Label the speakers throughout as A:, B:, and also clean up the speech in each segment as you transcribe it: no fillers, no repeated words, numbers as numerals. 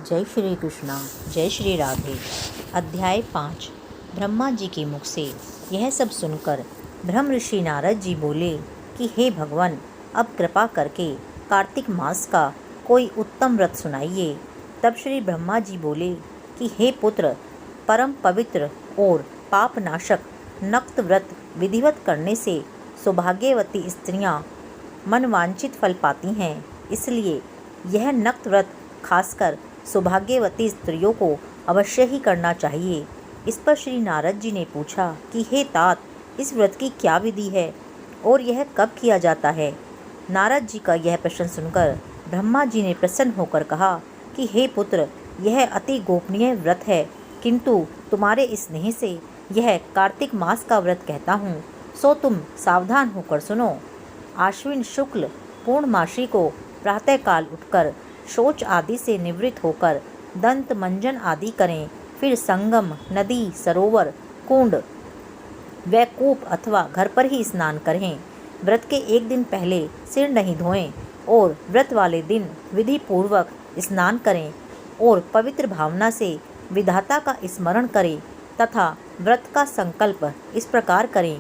A: जय श्री कृष्णा, जय श्री राधे। अध्याय 5। ब्रह्मा जी के मुख से यह सब सुनकर ब्रह्म ऋषि नारद जी बोले कि हे भगवान, अब कृपा करके कार्तिक मास का कोई उत्तम व्रत सुनाइए। तब श्री ब्रह्मा जी बोले कि हे पुत्र, परम पवित्र और पापनाशक नक्त व्रत विधिवत करने से सौभाग्यवती स्त्रियां मनवांछित फल पाती हैं। इसलिए यह नक्त व्रत खासकर सौभाग्यवती स्त्रियों को अवश्य ही करना चाहिए। इस पर श्री नारद जी ने पूछा कि हे तात, इस व्रत की क्या विधि है और यह कब किया जाता है? नारद जी का यह प्रश्न सुनकर ब्रह्मा जी ने प्रसन्न होकर कहा कि हे पुत्र, यह अति गोपनीय व्रत है, किंतु तुम्हारे स्नेह से यह कार्तिक मास का व्रत कहता हूँ, सो तुम सावधान होकर सुनो। आश्विन शुक्ल पूर्णमासी को प्रातःकाल उठकर शौच आदि से निवृत्त होकर दंत मंजन आदि करें। फिर संगम, नदी, सरोवर, कुंड व कूप अथवा घर पर ही स्नान करें। व्रत के एक दिन पहले सिर नहीं धोएं और व्रत वाले दिन विधि पूर्वक स्नान करें और पवित्र भावना से विधाता का स्मरण करें तथा व्रत का संकल्प इस प्रकार करें।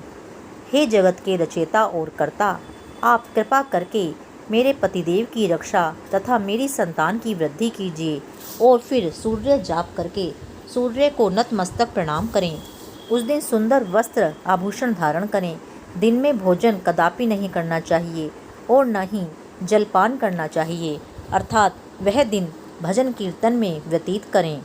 A: हे जगत के रचयिता और कर्ता, आप कृपा करके मेरे पतिदेव की रक्षा तथा मेरी संतान की वृद्धि कीजिए। और फिर सूर्य जाप करके सूर्य को नतमस्तक प्रणाम करें। उस दिन सुंदर वस्त्र आभूषण धारण करें। दिन में भोजन कदापि नहीं करना चाहिए और न ही जलपान करना चाहिए, अर्थात वह दिन भजन कीर्तन में व्यतीत करें।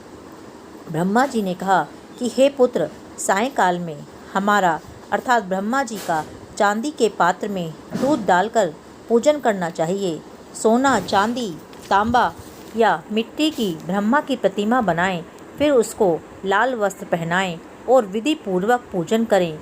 A: ब्रह्मा जी ने कहा कि हे पुत्र, सायंकाल में हमारा अर्थात ब्रह्मा जी का चांदी के पात्र में दूध डालकर पूजन करना चाहिए। सोना, चांदी, तांबा या मिट्टी की ब्रह्मा की प्रतिमा बनाएं, फिर उसको लाल वस्त्र पहनाएं और विधि पूर्वक पूजन करें।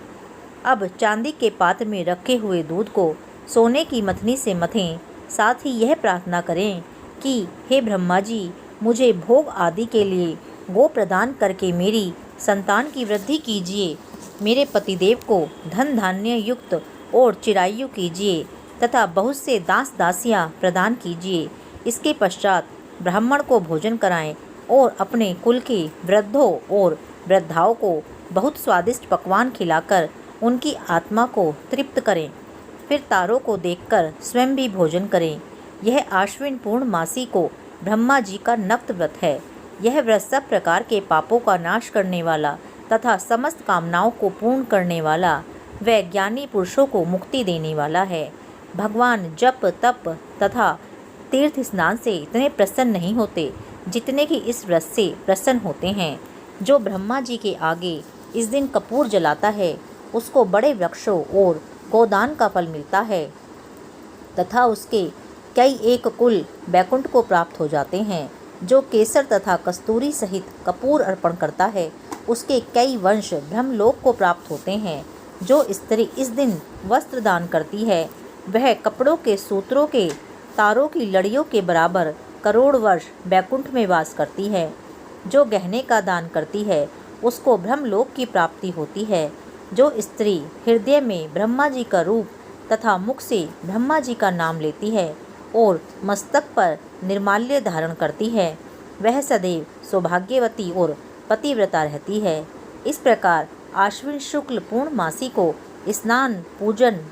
A: अब चांदी के पात्र में रखे हुए दूध को सोने की मथनी से मथें। साथ ही यह प्रार्थना करें कि हे ब्रह्मा जी, मुझे भोग आदि के लिए गो प्रदान करके मेरी संतान की वृद्धि कीजिए। मेरे पतिदेव को धन धान्य युक्त और चिरायु कीजिए तथा बहुत से दास दासियां प्रदान कीजिए। इसके पश्चात ब्राह्मण को भोजन कराएं और अपने कुल के वृद्धों और वृद्धाओं को बहुत स्वादिष्ट पकवान खिलाकर उनकी आत्मा को तृप्त करें। फिर तारों को देखकर स्वयं भी भोजन करें। यह आश्विन पूर्णमासी को ब्रह्मा जी का नक्त व्रत है। यह व्रत सब प्रकार के पापों का नाश करने वाला तथा समस्त कामनाओं को पूर्ण करने वाला व ज्ञानी पुरुषों को मुक्ति देने वाला है। भगवान जप, तप तथा तीर्थ स्नान से इतने प्रसन्न नहीं होते जितने कि इस व्रत से प्रसन्न होते हैं। जो ब्रह्मा जी के आगे इस दिन कपूर जलाता है, उसको बड़े वृक्षों और गोदान का फल मिलता है तथा उसके कई एक कुल बैकुंठ को प्राप्त हो जाते हैं। जो केसर तथा कस्तूरी सहित कपूर अर्पण करता है, उसके कई वंश ब्रह्मलोक को प्राप्त होते हैं। जो स्त्री इस दिन वस्त्र दान करती है, वह कपड़ों के सूत्रों के तारों की लड़ियों के बराबर करोड़ वर्ष बैकुंठ में वास करती है। जो गहने का दान करती है, उसको ब्रह्मलोक की प्राप्ति होती है। जो स्त्री हृदय में ब्रह्मा जी का रूप तथा मुख से ब्रह्मा जी का नाम लेती है और मस्तक पर निर्माल्य धारण करती है, वह सदैव सौभाग्यवती और पतिव्रता रहती है। इस प्रकार आश्विन शुक्ल पूर्णमासी को स्नान, पूजन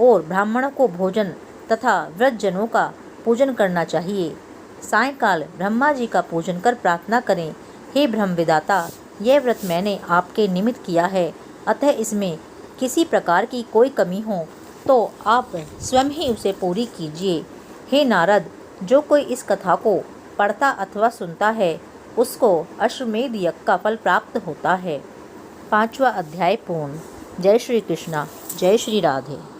A: और ब्राह्मणों को भोजन तथा व्रतजनों का पूजन करना चाहिए। सायंकाल ब्रह्मा जी का पूजन कर प्रार्थना करें, हे ब्रह्म विदाता, यह व्रत मैंने आपके निमित्त किया है, अतः इसमें किसी प्रकार की कोई कमी हो तो आप स्वयं ही उसे पूरी कीजिए। हे नारद, जो कोई इस कथा को पढ़ता अथवा सुनता है, उसको अश्वमेध यज्ञ का फल प्राप्त होता है। 5वां अध्याय पूर्ण। जय श्री कृष्णा, जय श्री राधे।